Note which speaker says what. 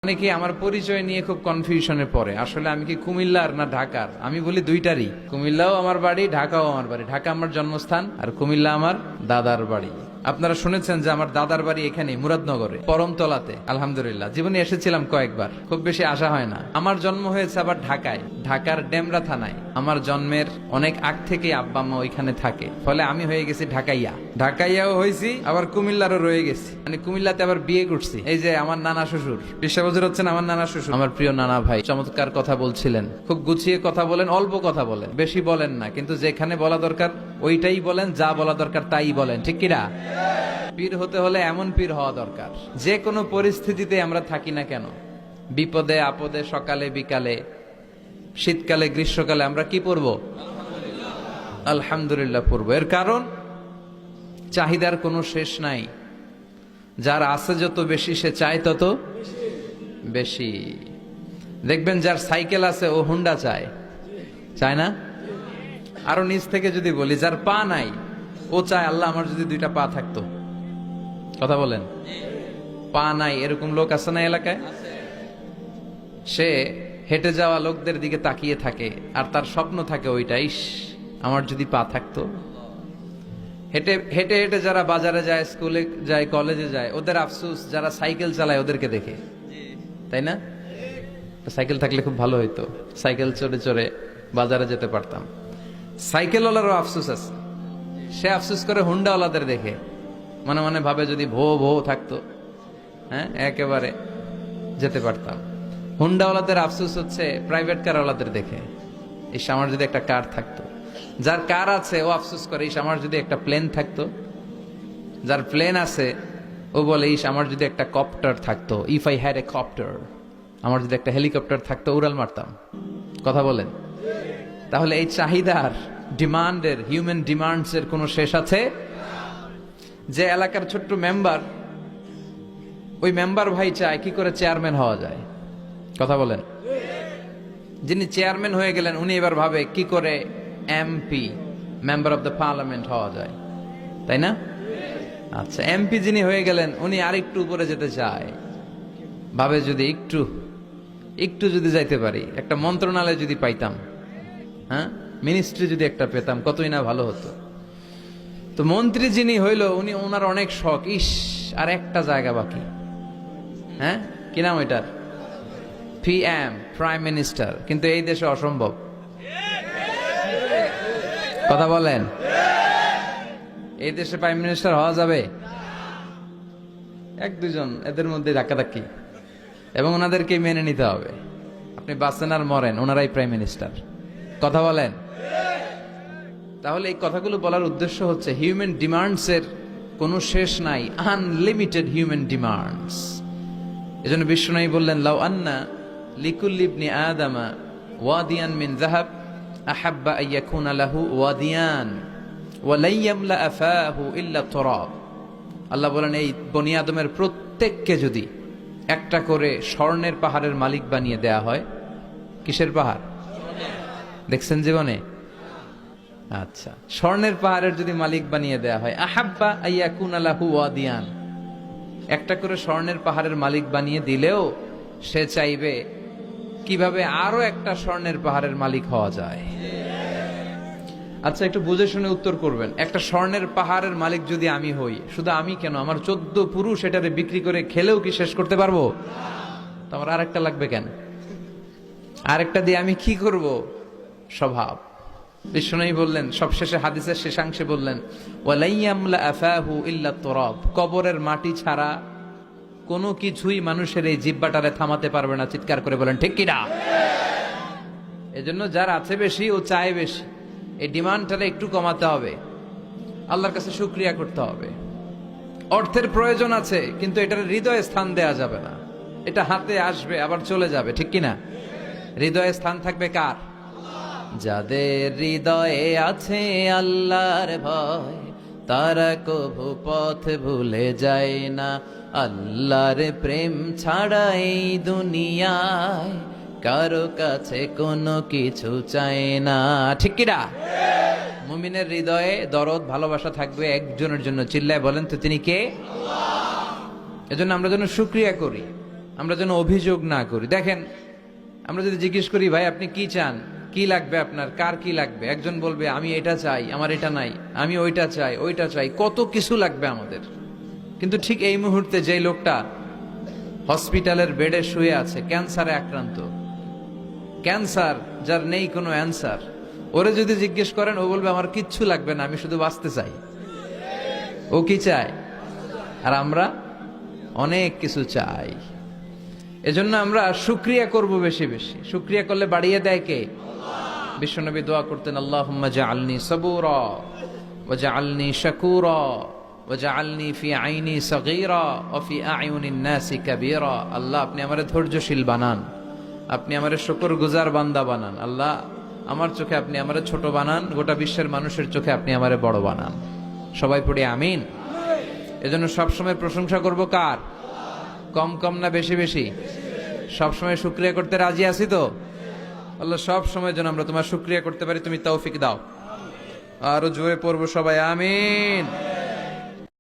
Speaker 1: অনেকে আমার পরিচয় নিয়ে খুব কনফিউশনে পড়ে, আসলে আমি কি কুমিল্লার না ঢাকার? আমি বলি দুইটারই। কুমিল্লাও আমার বাড়ি, ঢাকাও আমার বাড়ি। ঢাকা আমার জন্মস্থান আর কুমিল্লা আমার দাদার বাড়ি। আপনারা শুনেছেন যে আমার দাদার বাড়ি এখানে মুরাদনগরে পরমতলাতে। আলহামদুলিল্লাহ, জীবনে এসেছিলাম কয়েকবার, খুব বেশি আসা হয় না। আমার জন্ম হয়েছে আবার ঢাকায়, ঢাকার ডেমরা থানায়। আমার জন্মের অনেক আগ থেকে আব্বা আম্মা ওইখানে থাকে, ফলে আমি হয়ে গেছি ঢাকাইয়া। ঢাকাইয়াও হয়েছি, আবার কুমিল্লারও রয়ে গেছি, মানে কুমিল্লাতে আবার বিয়ে করছি। এই যে আমার নানা শ্বশুর, বিশ্বাবজুর হচ্ছেন আমার নানা শ্বশুর, আমার প্রিয় নানা ভাই। চমৎকার কথা বলছিলেন, খুব গুছিয়ে কথা বলেন, অল্প কথা বলেন, বেশি বলেন না, কিন্তু যেখানে বলা দরকার ওইটাই বলেন, যা বলা দরকার তাই বলেন, ঠিক কিনা? পীর হতে হলে এমন পীর হওয়া দরকার, যে কোনো পরিস্থিতিতে আমরা থাকি না কেন, বিপদে আপদে, সকালে বিকালে, শীতকালে গ্রীষ্মকালে আমরা কি পড়ব? আলহামদুলিল্লাহ পড়ব। এর কারণ চাহিদার কোনো শেষ নাই। যার আছে যত বেশি, সে চায় তত বেশি। দেখবেন যার সাইকেল আছে ও হুন্ডা চায়, চায় না? আরো নিচ থেকে যদি বলি, যার পা নাই ও চায় আল্লাহ আমার যদি দুইটা পা থাকতো। কথা বলেন। পা নাই এরকম লোক আছে না এলাকায়? সে হেঁটে যাওয়া লোকদের দিকে তাকিয়ে থাকে আর তার স্বপ্ন থাকে ওইটাই, আমার যদি পা থাকতো। হেঁটে হেঁটে হেঁটে যারা বাজারে যায়, স্কুলে যায়, কলেজে যায়, ওদের আফসোস যারা সাইকেল চালায় ওদেরকে দেখে, তাই না? সাইকেল থাকলে খুব ভালো হইতো, সাইকেল চড়ে চড়ে বাজারে যেতে পারতাম। সাইকেলওয়ালারও আফসোস আছে, সে আফসোস করে হুন্ডাওয়ালাদের দেখে, মনে মনে ভাবে যদি ভো ভো থাকতো, হ্যাঁ একেবারে যেতে পারতাম। হুন্ডাওয়ালাদের আফসোস হচ্ছে প্রাইভেট কারওয়ালাদের দেখে, ইস আমার যদি একটা কার থাকতো। যার কার আছে ও আফসোস করে, ইস আমার যদি একটা প্লেন থাকতো। যার প্লেন আছে ও বলে, ইস আমার যদি একটা কপ্টার থাকতো, if I had a copter, আমার যদি একটা হেলিকপ্টার থাকতো উড়াল মারতাম। কথা বলেন। তাহলে এই চাহিদার, ডিমান্ডের, হিউম্যান ডিমান্ডস এর কোনো শেষ আছে? যে এলাকার ছোট্ট মেম্বার, ওই মেম্বার ভাই চায় কি করে চেয়ারম্যান হওয়া যায়। কথা বলেন। যিনি চেয়ারম্যান হয়ে গেলেন উনি এবার ভাবে কি করে MP, member of the parliament হওয়া যায়, তাই না? আচ্ছা, এমপি যিনি হয়ে গেলেন উনি আরেকটু উপরে যেতে চায়, ভাবে যদি একটু একটু যদি যাইতে পারি, একটা মন্ত্রণালয় যদি পাইতাম, হ্যাঁ মিনিস্ট্রি যদি একটা পেতাম, কতই না ভালো হতো। তো মন্ত্রী যিনি হইল উনি, ওনার অনেক শখ, ইস আর একটা জায়গা বাকি। হ্যাঁ কি নাম ওইটার? PM, prime minister. কিন্তু এই দেশে অসম্ভব। কথা বলেন। এই দেশে প্রাইম মিনিস্টার হওয়া যাবে? এক দুজন এদের মধ্যে ধাক্কাধাক্কি, এবং ওনাদেরকে মেনে নিতে হবে। আপনি বাঁচেন আর মরেন, ওনারাই প্রাইম মিনিস্টার। কথা বলেন। তাহলে এই কথাগুলো বলার উদ্দেশ্য হচ্ছে হিউম্যান ডিমান্ডস এর কোনো শেষ নাই, আনলিমিটেড হিউম্যান ডিমান্ডস। এজন্য বিশ্বনবী বললেন, লাউ আন্না লিকুল্লি ইবনি আদামা ওয়াদিয়ান মিন যাহাব আহাব্বা আইয়াকুনা লাহু ওয়াদিয়ান ওয়া লা ইয়ামলা আফাহু ইল্লা তুরাব। আল্লাহ বলেন, এই বনি আদমের প্রত্যেককে যদি একটা করে স্বর্ণের পাহাড়ের মালিক বানিয়ে দেয়া হয়। কিসের পাহাড় দেখছেন জীবনে? আচ্ছা, স্বর্ণের পাহাড়ের যদি মালিক বানিয়ে দেয়া হয়, আহাব্বা আইয়াকুনা লাহু ওয়াদিয়ান, একটা করে স্বর্ণের পাহাড়ের মালিক বানিয়ে দিলেও সে চাইবে কিভাবে আরো একটা স্বর্ণের পাহাড়ের মালিক হওয়া যায়। আচ্ছা, একটু বুঝে শুনে উত্তর করবেন। একটা স্বর্ণের পাহাড়ের মালিক যদি আমি হই, শুধু আমি কেন, আমার 14 পুরুষ এটারে বিক্রি করে খেলেও কি শেষ করতে পারবো? তো আমার আরেকটা লাগবে কেন? আরেকটা দিয়ে আমি কি করব? স্বভাব। বিশ্বনবী বললেন, সবশেষে হাদিসের শেষাংশে বললেন, ওয়ালা ইয়ামলা আফাহু ইল্লা তুরাব। কবরের মাটি ছাড়া কোনো কিছুই মানুষের এই জিহ্বাটারে থামাতে পারবে না। চিৎকার করে বলেন ঠিক কিনা? এজন্য যার আছে বেশি ও চায় বেশি, এই ডিমান্ডটারে একটু কমাতে হবে, আল্লাহর কাছে শুকরিয়া করতে হবে। অর্থের প্রয়োজন আছে, কিন্তু এটার হৃদয়ে স্থান দেয়া যাবে না। এটা হাতে আসবে আবার চলে যাবে, ঠিক কিনা? হৃদয়ে স্থান থাকবে কার? যাদের হৃদয়ে আছে আল্লাহর ভয়, তারা কভু পথ ভুলে যায় না। আল্লাহর প্রেম ছাড়া এই দুনিয়ায় কারো কাছে কোনো কিছু চায় না, ঠিক কিনা? মুমিনের হৃদয়ে দরদ, ভালোবাসা থাকবে একজনের জন্য। চিল্লায় বলেন তো তিনি কে? আল্লাহ। এজন্য আমরা যেন শুকরিয়া করি। আমরা যেন অভিযোগ না করি। দেখেন, আমরা যদি জিজ্ঞেস করি ভাই আপনি কি চান, কি লাগবে আপনার, কার কি লাগবে, একজন বলবে আমি এটা চাই, আমার এটা নাই, আমি ওইটা চাই, ওইটা চাই, কত কিছু লাগবে আমাদের। কিন্তু ঠিক এই মুহূর্তে যে লোকটা হসপিটালের বেডে শুয়ে আছে, ক্যান্সারে আক্রান্ত, ক্যান্সার যার নেই কোনো অ্যান্সার, ওরে যদি জিজ্ঞেস করেন ও বলবে আমার কিচ্ছু লাগবে না, আমি শুধু বাঁচতে চাই। ও কি চায়? আর আমরা অনেক কিছু চাই। এজন্য আমরা শুকরিয়া করব বেশি বেশি। শুকরিয়া করলে বাড়িয়ে দেয় কে? বিশ্বনবী দোয়া করতেন, আল্লাহুম্মা জাআলনি সাবুরা ওয়া জাআলনি শাকুরা ওয়া জাআলনি ফি আইনি সাগীরা ওয়া ফি আ'য়ুনিন নাসি কাবীরা। আল্লাহ আপনি আমারে ধৈর্যশীল বানান, আপনি আমারে শুকরগুজার বান্দা বানান। আল্লাহ আমার চোখে আপনি আমারে ছোট বানান, গোটা বিশ্বের মানুষের চোখে আপনি আমারে বড় বানান। সবাই পড়ি আমিন। এজন্য সবসময় প্রশংসা করব কার? কম কম না বেশি বেশি? সবসময় শুকরিয়া করতে রাজি আছি তো? আল্লাহ সব সময় যেন আমরা তোমার শুকরিয়া করতে পারি, তুমি তৌফিক দাও। আরো জোরে পড়বো সবাই আমিন।